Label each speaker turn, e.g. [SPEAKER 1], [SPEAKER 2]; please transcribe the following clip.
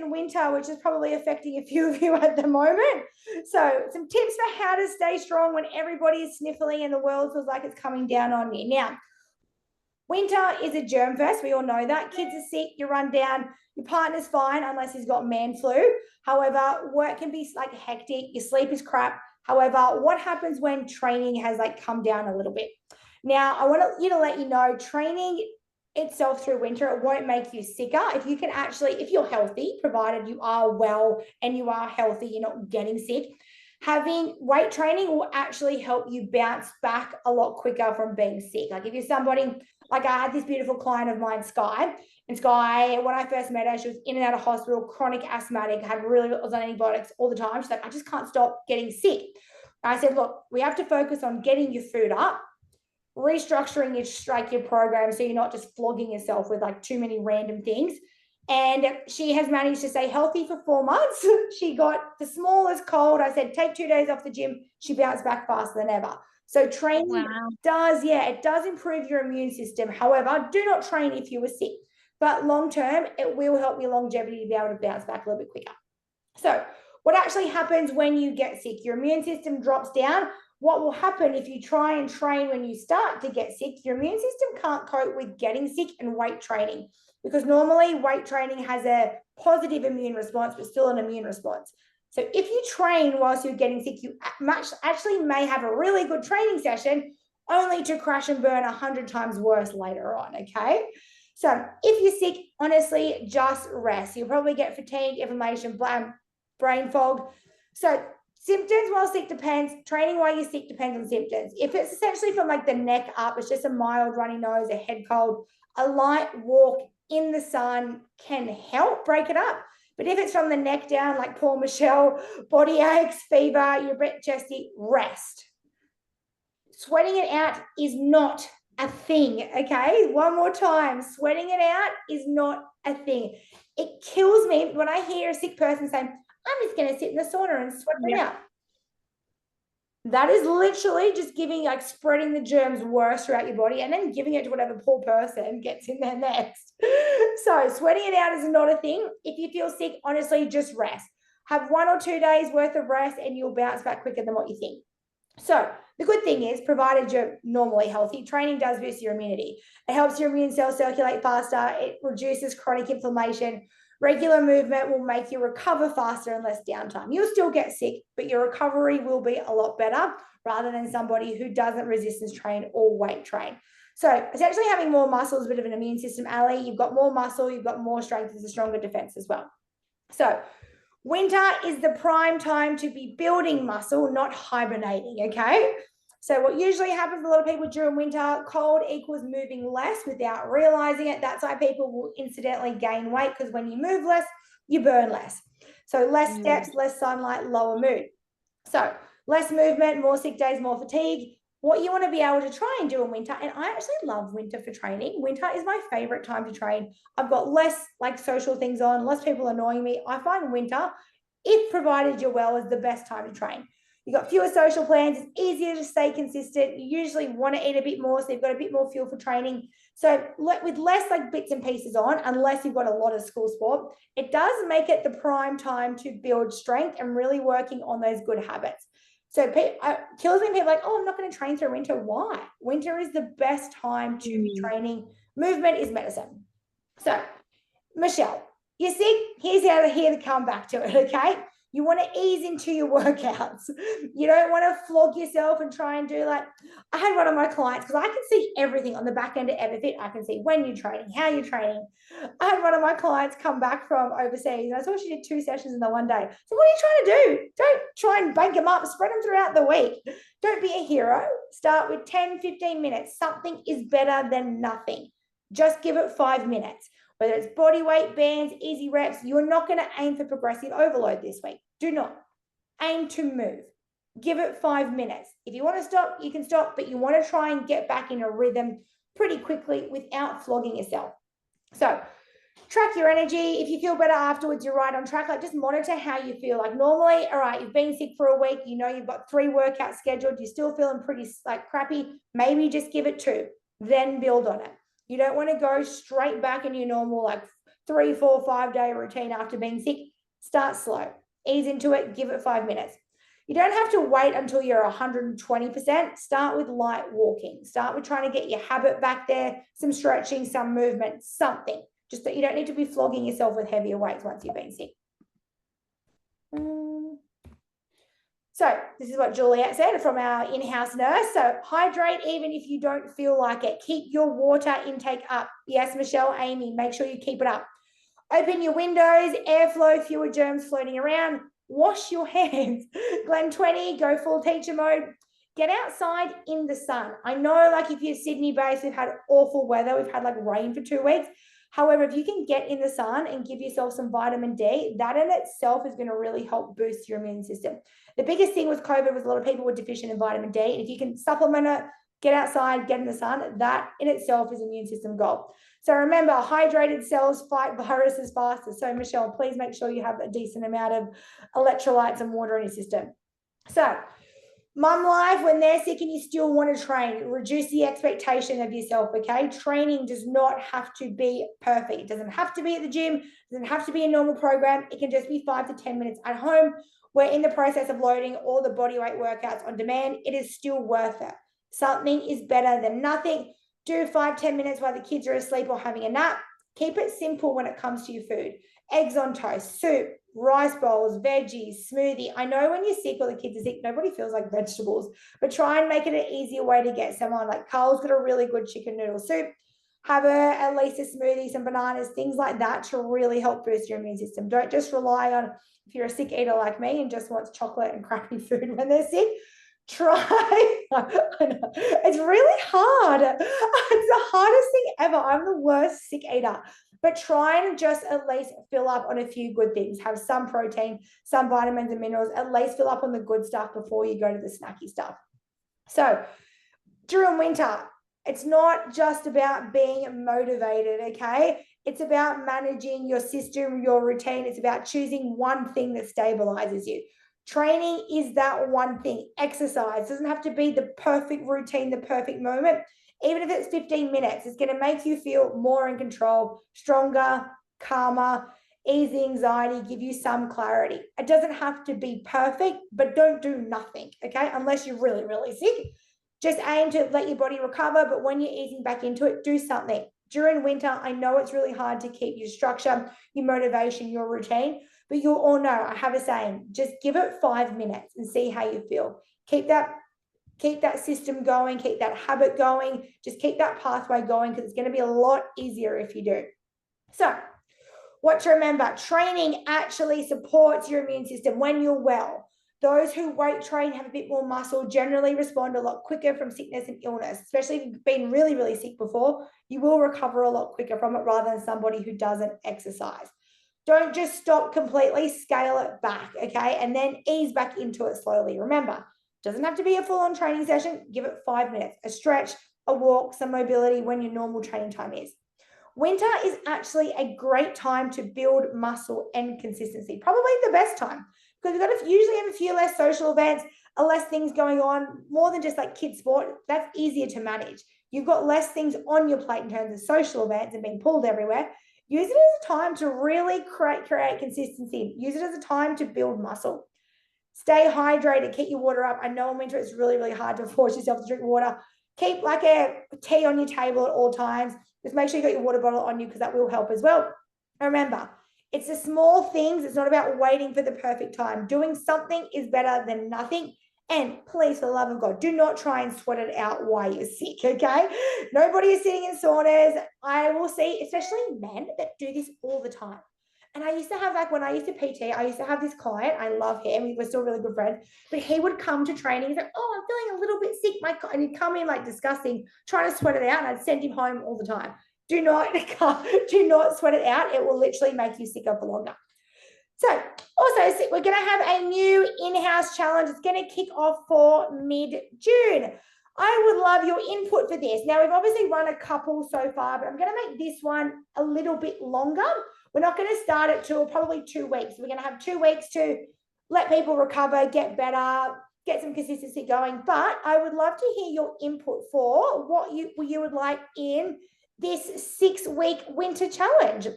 [SPEAKER 1] in winter, which is probably affecting a few of you at the moment. So some tips for how to stay strong when everybody is sniffling and the world feels like it's coming down on you. Now, winter is a germ fest. We all know that. Kids are sick, you run down. Your partner's fine unless he's got man flu. However, work can be like hectic. Your sleep is crap. However, what happens when training has like come down a little bit? Now, I want you to let you know, training itself through winter, it won't make you sicker. If you can actually, if you're healthy, provided you are well and you are healthy, you're not getting sick, having weight training will actually help you bounce back a lot quicker from being sick. Like if you're somebody, like I had this beautiful client of mine, Sky, and Sky, when I first met her, she was in and out of hospital, chronic asthmatic, was on antibiotics all the time. She's like, I just can't stop getting sick. And I said, look, we have to focus on getting your food up, restructuring your program so you're not just flogging yourself with like too many random things. And she has managed to stay healthy for 4 months. She got the smallest cold. I said, take 2 days off the gym. She bounced back faster than ever. So training does improve your immune system. However, do not train if you were sick. But long term, it will help your longevity to be able to bounce back a little bit quicker. So what actually happens when you get sick? Your immune system drops down. What will happen if you try and train when you start to get sick? Your immune system can't cope with getting sick and weight training, because normally weight training has a positive immune response, but still an immune response. So if you train whilst you're getting sick, you actually may have a really good training session only to crash and burn 100 times worse later on, okay? So if you're sick, honestly, just rest. You'll probably get fatigue, inflammation, brain fog. So symptoms while sick depends. Training while you're sick depends on symptoms. If it's essentially from like the neck up, it's just a mild runny nose, a head cold, a light walk in the sun can help break it up. But if it's from the neck down, like poor Michelle, body aches, fever, you're a bit chesty, rest. Sweating it out is not a thing, okay? One more time, sweating it out is not a thing. It kills me when I hear a sick person saying, I'm just going to sit in the sauna and sweat it out. That is literally just spreading the germs worse throughout your body and then giving it to whatever poor person gets in there next. So sweating it out is not a thing. If you feel sick, honestly, just rest. Have 1 or 2 days worth of rest and you'll bounce back quicker than what you think. So the good thing is, provided you're normally healthy, training does boost your immunity. It helps your immune cells circulate faster. It reduces chronic inflammation. Regular movement will make you recover faster and less downtime. You'll still get sick, but your recovery will be a lot better rather than somebody who doesn't resistance train or weight train. So essentially having more muscle is a bit of an immune system alley. You've got more muscle, you've got more strength, it's a stronger defense as well. So winter is the prime time to be building muscle, not hibernating, okay? So what usually happens to a lot of people during winter, cold equals moving less without realizing it. That's why people will incidentally gain weight, because when you move less, you burn less. So less steps, less sunlight, lower mood. So less movement, more sick days, more fatigue. What you want to be able to try and do in winter, and I actually love winter for training. Winter is my favorite time to train. I've got less social things on, less people annoying me. I find winter, if provided you're well, is the best time to train. You've got fewer social plans. It's easier to stay consistent. You usually want to eat a bit more, so you've got a bit more fuel for training. So with less bits and pieces on, unless you've got a lot of school sport, it does make it the prime time to build strength and really working on those good habits. So it kills me when people are like, oh, I'm not going to train through winter. Why? Winter is the best time to be training. Movement is medicine. So, Michelle, you're sick. Here's how to come back to it, okay? You want to ease into your workouts. You don't want to flog yourself and try and do I had one of my clients, because I can see everything on the back end of EverFit. I can see when you're training, how you're training. I had one of my clients come back from overseas, and I saw she did 2 sessions in the one day. So what are you trying to do? Don't try and bank them up. Spread them throughout the week. Don't be a hero. Start with 10, 15 minutes. Something is better than nothing. Just give it 5 minutes. Whether it's body weight, bands, easy reps, you're not going to aim for progressive overload this week. Do not. Aim to move. Give it 5 minutes. If you want to stop, you can stop, but you want to try and get back in a rhythm pretty quickly without flogging yourself. So track your energy. If you feel better afterwards, you're right on track. Just monitor how you feel. Normally, all right, you've been sick for a week, you've got 3 workouts scheduled, you're still feeling pretty crappy, maybe just give it 2, then build on it. You don't want to go straight back into your normal 3, 4, 5-day routine after being sick, start slow. Ease into it, give it 5 minutes. You don't have to wait until you're 120%. Start with light walking. Start with trying to get your habit back there, some stretching, some movement, something. Just that you don't need to be flogging yourself with heavier weights once you've been sick. So this is what Juliet said from our in-house nurse. So hydrate even if you don't feel like it. Keep your water intake up. Yes, Michelle, Amy, make sure you keep it up. Open your windows, airflow, fewer germs floating around. Wash your hands. Glen 20, go full teacher mode. Get outside in the sun. I know, like, if you're Sydney based, we've had awful weather. We've had like rain for 2 weeks. However, if you can get in the sun and give yourself some vitamin D, that in itself is going to really help boost your immune system. The biggest thing with COVID was a lot of people were deficient in vitamin D. And if you can supplement it, get outside, get in the sun, that in itself is immune system gold. So remember, hydrated cells fight viruses faster. So Michelle, please make sure you have a decent amount of electrolytes and water in your system. So mum life, when they're sick and you still want to train, reduce the expectation of yourself, okay? Training does not have to be perfect. It doesn't have to be at the gym. It doesn't have to be a normal program. It can just be 5 to 10 minutes at home. We're in the process of loading all the bodyweight workouts on demand. It is still worth it. Something is better than nothing. Do 5-10 minutes while the kids are asleep or having a nap. Keep it simple when it comes to your food. Eggs on toast, soup, rice bowls, veggies, smoothie. I know when you're sick or the kids are sick, nobody feels like vegetables, but try and make it an easier way to get someone. Like Carl's got a really good chicken noodle soup. Have at least a smoothie, some bananas, things like that to really help boost your immune system. Don't just rely on, if you're a sick eater like me and just wants chocolate and crappy food when they're sick, try. It's really hard. It's the hardest thing ever. I'm the worst sick eater. But try and just at least fill up on a few good things. Have some protein, some vitamins and minerals. At least fill up on the good stuff before you go to the snacky stuff. So during winter, it's not just about being motivated, okay? It's about managing your system, your routine. It's about choosing one thing that stabilizes you. Training is that one thing. Exercise doesn't have to be the perfect routine, the perfect moment. Even if it's 15 minutes, it's going to make you feel more in control, stronger, calmer, ease the anxiety, give you some clarity. It doesn't have to be perfect, but don't do nothing, okay? Unless you're really, really sick. Just aim to let your body recover, but when you're easing back into it, do something. During winter, I know it's really hard to keep your structure, your motivation, your routine, but you'll all know, I have a saying, just give it 5 minutes and see how you feel. Keep that system going, keep that habit going, just keep that pathway going because it's going to be a lot easier if you do. So what to remember, training actually supports your immune system when you're well. Those who weight train have a bit more muscle generally respond a lot quicker from sickness and illness, especially if you've been really, really sick before. You will recover a lot quicker from it rather than somebody who doesn't exercise. Don't just stop completely, scale it back, okay? And then ease back into it slowly. Remember, it doesn't have to be a full-on training session. Give it 5 minutes, a stretch, a walk, some mobility when your normal training time is. Winter is actually a great time to build muscle and consistency, probably the best time because we've got to usually have a few less social events, less things going on, more than just like kids sport. That's easier to manage. You've got less things on your plate in terms of social events and being pulled everywhere. Use it as a time to really create consistency. Use it as a time to build muscle. Stay hydrated, keep your water up. I know in winter it's really, really hard to force yourself to drink water. Keep like a tea on your table at all times. Just make sure you got your water bottle on you because that will help as well. Remember, it's the small things. It's not about waiting for the perfect time. Doing something is better than nothing. And please, for the love of God, do not try and sweat it out while you're sick, okay? Nobody is sitting in saunas. I will see, especially men that do this all the time. And I used to have, like, when I used to PT, I used to have this client. I love him. We were still really good friends. But he would come to training. He's like, oh, I'm feeling a little bit sick. And he'd come in, like, disgusting, trying to sweat it out. And I'd send him home all the time. Do not sweat it out. It will literally make you sicker for longer. So also, we're going to have a new in-house challenge. It's going to kick off for mid-June. I would love your input for this. Now, we've obviously run a couple so far, but I'm going to make this one a little bit longer. We're not going to start it till probably 2 weeks. We're going to have 2 weeks to let people recover, get better, get some consistency going. But I would love to hear your input for what you would like in this 6-week winter challenge.